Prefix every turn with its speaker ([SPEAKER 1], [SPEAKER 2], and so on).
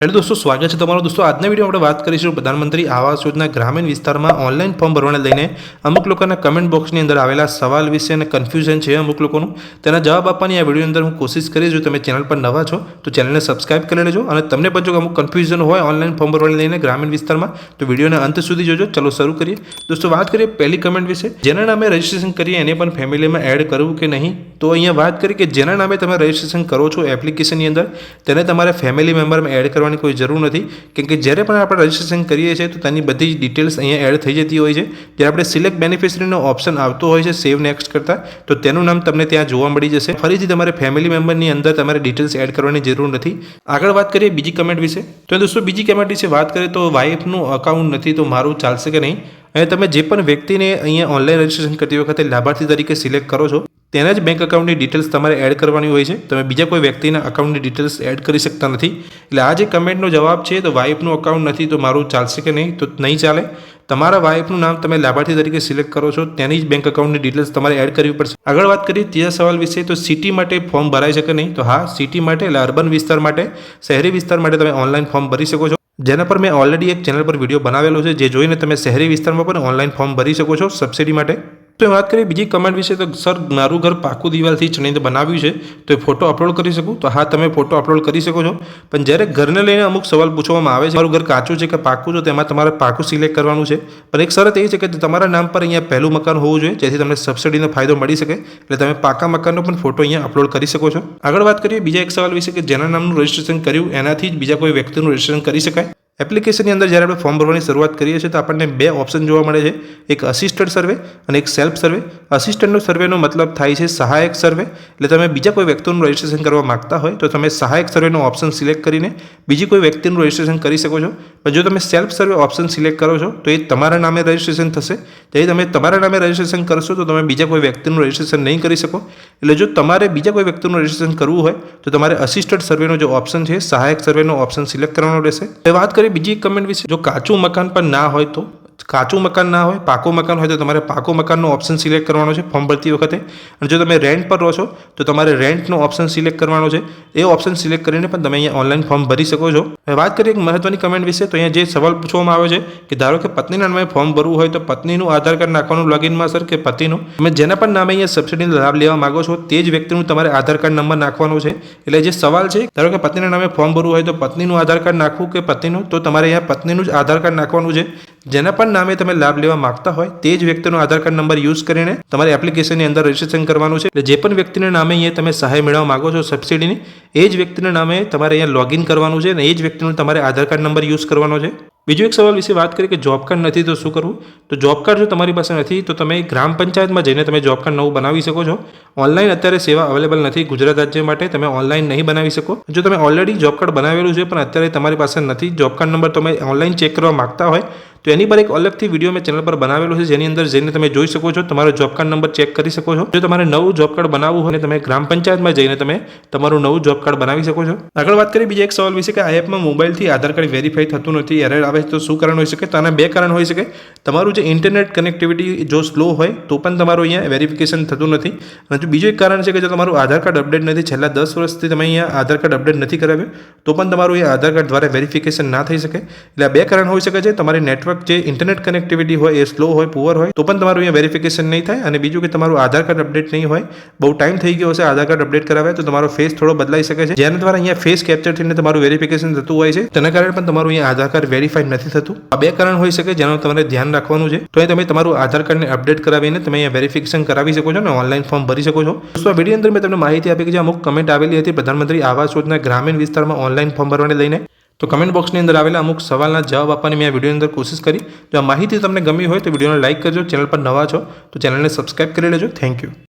[SPEAKER 1] Hello दोस्तों, स्वागत है તમારું दोस्तों। આજના વિડીયોમાં આપણે વાત કરીશું પ્રધાનમંત્રી આવાસ યોજના ગ્રામીણ વિસ્તારમાં ઓનલાઈન ફોર્મ ભરવાને લઈને અમુક લોકોના કમેન્ટ બોક્સની અંદર આવેલા સવાલ વિશે અને કન્ફ્યુઝન છે અમુક લોકોનું, તેના જવાબ આપવાની આ વિડીયો અંદર હું કોશિશ કરીશ। જો તમે ચેનલ પર નવા છો તો ચેનલને સબસ્ક્રાઇબ કરી લેજો અને તમને પણ જો અમુક કન્ફ્યુઝન હોય ઓનલાઈન ફોર્મ ભરવાને લઈને ગ્રામીણ વિસ્તારમાં તો વિડીયોને અંત સુધી જોજો। ચલો શરૂ કરીએ। દોસ્તો વાત કરીએ પહેલી કમેન્ટ વિશે, જેના નામે રજીસ્ટ્રેશન કરીએ એને પણ ફેમિલીમાં એડ કરવું કે નહીં। તો અહીંયા વાત કરી કે જેના નામે તમે રજીસ્ટ્રેશન કરો છો એપ્લિકેશનની અંદર તેને તમારે ફેમિલી મેમ્બરમાં એડ કરવાની કોઈ જરૂર નથી, કેમ કે જ્યારે પણ આપણે રજીસ્ટ્રેશન કરીએ છીએ તો તેની બધી જ ડિટેલ્સ અહીંયા એડ થઈ જતી હોય છે। જ્યારે આપણે સિલેક્ટ બેનિફિશરીનો ઓપ્શન આવતો હોય છે સેવ નેક્સ્ટ કરતાં, તો તેનું નામ તમને ત્યાં જોવા મળી જશે। ફરીથી તમારે ફેમિલી મેમ્બરની અંદર તમારે ડિટેલ્સ એડ કરવાની જરૂર નથી। આગળ વાત કરીએ બીજી કમેન્ટ વિશે, તો દોસ્તો બીજી કમેન્ટ વિશે વાત કરીએ તો વાઇફનું અકાઉન્ટ નથી તો મારું ચાલશે કે નહીં। અને તમે જે પણ વ્યક્તિને અહીંયા ઓનલાઈન રજીસ્ટ્રેશન કરતી વખતે લાભાર્થી તરીકે સિલેક્ટ કરો છો તેના જ બેંક અકાઉન્ટની ડિટેલ્સ તમારે એડ કરવાની હોય છે। તમે બીજા કોઈ વ્યક્તિના અકાઉન્ટની ડિટેલ્સ એડ કરી શકતા નથી। એટલે આ જે કમેન્ટનો જવાબ છે તો વાઇફનું અકાઉન્ટ નથી તો મારું ચાલશે કે નહીં, તો નહીં ચાલે। તમારા વાઇફનું નામ તમે લાભાર્થી તરીકે સિલેક્ટ કરો છો તેની જ બેંક અકાઉન્ટની ડિટેલ્સ તમારે એડ કરવી પડશે। આગળ વાત કરીએ ત્રીજા સવાલ વિશે, તો સિટી માટે ફોર્મ ભરાઈ શકે નહીં। તો હા, સિટી માટે એટલે અર્બન વિસ્તાર માટે, શહેરી વિસ્તાર માટે તમે ઓનલાઈન ફોર્મ ભરી શકો છો, જેના પર મેં ઓલરેડી એક ચેનલ પર વિડીયો બનાવેલો છે, જે જોઈને તમે શહેરી વિસ્તારમાં પણ ઓનલાઈન ફોર્મ ભરી શકો છો સબસિડી માટે। તો વાત કરીએ બીજી કમેન્ટ વિશે, તો સર મારું ઘર પાકું દિવાલથી ચણીને બનાવ્યું છે તો એ ફોટો અપલોડ કરી શકું। તો હા, તમે ફોટો અપલોડ કરી શકો છો, પણ જ્યારે ઘરને લઈને અમુક સવાલ પૂછવામાં આવે છે, મારું ઘર કાચું છે કે પાકું છે, તેમાં તમારે પાકું સિલેક્ટ કરવાનું છે। પણ એક શરત એ છે કે તમારા નામ પર અહીંયા પહેલું મકાન હોવું જોઈએ, જેથી તમને સબસિડીનો ફાયદો મળી શકે। એટલે તમે પાકા મકાનનો પણ ફોટો અહીંયા અપલોડ કરી શકો છો। આગળ વાત કરીએ બીજા એક સવાલ વિશે કે જેના નામનું રજીસ્ટ્રેશન કર્યું એનાથી જ બીજા કોઈ વ્યક્તિનું રજીસ્ટ્રેશન કરી શકાય। એપ્લિકેશનની અંદર જ્યારે આપણે ફોર્મ ભરવાની શરૂઆત કરીએ છીએ તો આપણને બે ઓપ્શન જોવા મળે છે, એક અસિસ્ટન્ટ સર્વે અને એક સેલ્ફ સર્વે। અસિસ્ટન્ટનો સર્વેનો મતલબ થાય છે સહાયક સર્વે, એટલે તમે બીજા કોઈ વ્યક્તિનું રજીસ્ટ્રેશન કરવા માગતા હોય તો તમે સહાયક સર્વેનો ઓપ્શન સિલેક્ટ કરીને બીજી કોઈ વ્યક્તિનું રજીસ્ટ્રેશન કરી શકો છો। પણ જો તમે સેલ્ફ સર્વે ઓપ્શન સિલેક્ટ કરો છો તો એ તમારા નામે રજીસ્ટ્રેશન થશે। જ્યારે તમે તમારા નામે રજીસ્ટ્રેશન કરશો તો તમે બીજા કોઈ વ્યક્તિનું રજીસ્ટ્રેશન નહીં કરી શકો। એટલે જો તમારે બીજા કોઈ વ્યક્તિનું રજીસ્ટ્રેશન કરવું હોય તો તમારે અસિસ્ટન્ટ સર્વેનો જે ઓપ્શન છે સહાયક સર્વેનો ઓપ્શન સિલેક્ટ કરવાનો રહેશે। એ વાત કરીએ બીજી કમેન્ટ વિશે, જો કાચું મકાન પણ ના હોય તો કાચું મકાન ના હોય, પાકું મકાન હોય તો તમારે પાકું મકાનનો ઓપ્શન સિલેક્ટ કરવાનો છે ફોર્મ ભરતી વખતે। અને જો તમે રેન્ટ પર રહો છો તો તમારે રેન્ટનો ઓપ્શન સિલેક્ટ કરવાનો છે। એ ઓપ્શન સિલેક્ટ કરીને પણ તમે અહીંયા ઓનલાઈન ફોર્મ ભરી શકો છો। હવે વાત કરીએ એક મહત્વની કમેન્ટ વિશે, તો અહીંયા જે સવાલ પૂછવામાં આવે છે કે ધારો કે પત્નીના નામે ફોર્મ ભરવું હોય તો પત્નીનું આધાર કાર્ડ નાખવાનું લોગિનમાં સર કે પતિનું, તમે જેના પણ નામે અહીંયા સબસિડીનો લાભ લેવા માંગો છો તે જ વ્યક્તિનું તમારે આધાર કાર્ડ નંબર નાખવાનો છે। એટલે જે સવાલ છે, ધારો કે પત્નીના નામે ફોર્મ ભરવું હોય તો પત્નીનું આધાર કાર્ડ નાખવું કે પતિનું, તો તમારે અહીંયા પત્નીનું જ આધાર કાર્ડ નાખવાનું છે। જેના પણ નામે તમે લાભ લેવા માંગતા હોય તે જ વ્યક્તિનો આધાર કાર્ડ નંબર યુઝ કરીને તમારી એપ્લિકેશનની અંદર રજીસ્ટ્રેશન કરવાનું છે। એટલે જે પણ વ્યક્તિના નામે અહીંયા તમે સહાય મેળવવા માંગો છો સબસિડીની, એ જ વ્યક્તિના નામે તમારે અહીંયા લોગિન કરવાનું છે અને એ જ વ્યક્તિનો તમારે આધાર કાર્ડ નંબર યુઝ કરવાનો છે। બીજો એક સવાલ વિશે વાત કરીએ કે જોબ કાર્ડ નથી તો શું કરવું। તો જોબ કાર્ડ જો તમારી પાસે નથી તો તમે ગ્રામ પંચાયતમાં જઈને તમે જોબ કાર્ડ નવું બનાવી શકો છો। ઓનલાઈન અત્યારે સેવા અવેલેબલ નથી ગુજરાત રાજ્ય માટે, તમે ઓનલાઈન નહીં બનાવી શકો। જો તમે ઓલરેડી જોબ કાર્ડ બનાવેલું છે પણ અત્યારે તમારી પાસે નથી, જોબ કાર્ડ નંબર તમે ઓનલાઈન ચેક કરવા માંગતા હોય તો એની પર એક અલગથી વિડીયો મેં ચેનલ પર બનાવેલો છે, જેની અંદર જઈને તમે જોઈ શકો છો, તમારો જોબ કાર્ડ નંબર ચેક કરી શકો છો। જો તમારે નવું જોબ કાર્ડ બનાવવું હોય તમે ગ્રામ પંચાયતમાં જઈને તમે તમારું નવું જોબ કાર્ડ બનાવી શકો છો। આગળ વાત કરીએ બીજા એક સવાલ વિશે કે આ એપમાં મોબાઈલથી આધાર કાર્ડ વેરીફાઈ થતું નથી, એરર આવે તો શું કારણ હોઈ શકે। તો આના બે કારણ હોઈ શકે। તમારું જે ઇન્ટરનેટ કનેક્ટિવિટી જો સ્લો હોય તો પણ તમારું અહીંયા વેરિફિકેશન થતું નથી। અને બીજું એક કારણ છે કે જો તમારું આધાર કાર્ડ અપડેટ નથી, છેલ્લા 10 વર્ષથી તમે અહીંયા આધાર કાર્ડ અપડેટ નથી કરાવ્યું તો પણ તમારું એ આધાર કાર્ડ દ્વારા વેરિફિકેશન ના થઈ શકે। એટલે આ બે કારણ હોઈ શકે છે। તમારી નેટવર્ક જે ઇન્ટરનેટ કનેક્ટિવિટી હોય એ સ્લો હોય, પુઅર હોય તો પણ તમારું અહીંયા વેરિફિકેશન નહીં થાય। અને બીજું કે તમારું આધાર કાર્ડ અપડેટ નહીં હોય, બહુ ટાઈમ થઈ ગયો હશે આધાર કાર્ડ અપડેટ કરાવ્યા તો તમારો ફેસ થોડો બદલાઈ શકે છે, જેના દ્વારા અહીંયા ફેસ કેપ્ચર થઈને તમારું વેરિફિકેશન થતું હોય છે, તેના કારણે પણ તમારું અહીંયા આધાર કાર્ડ વેરીફાઈ નથી થતું। આ બે કારણ હોઈ શકે જેનું તમારે ધ્યાન રાખવાનું છે। તો અહીં તમે તમારું આધાર કાર્ડને અપડેટ કરાવીને તમે અહીંયા વેરિફિકેશન કરાવી શકો છો અને ઓનલાઈન ફોર્મ ભરી શકો છો। દોસ્તો આ વિડીયો અંદર મેં તમને માહિતી આપી કે જે અમુક કમેન્ટ આવેલી હતી પ્રધાનમંત્રી આવાસ યોજના ગ્રામીણ વિસ્તારમાં ઓનલાઈન ફોર્મ ભરવાને લઈને, તો કમેન્ટ બોક્સની અંદર આવેલા અમુક સવાલના જવાબ આપવાની મેં આ વિડીયોની અંદર કોશિશ કરી। જો આ માહિતી તમને ગમી હોય તો વિડીયોને લાઇક કરજો, ચેનલ પર નવા છો તો ચેનલને સબસ્ક્રાઇબ કરી લેજો। Thank you.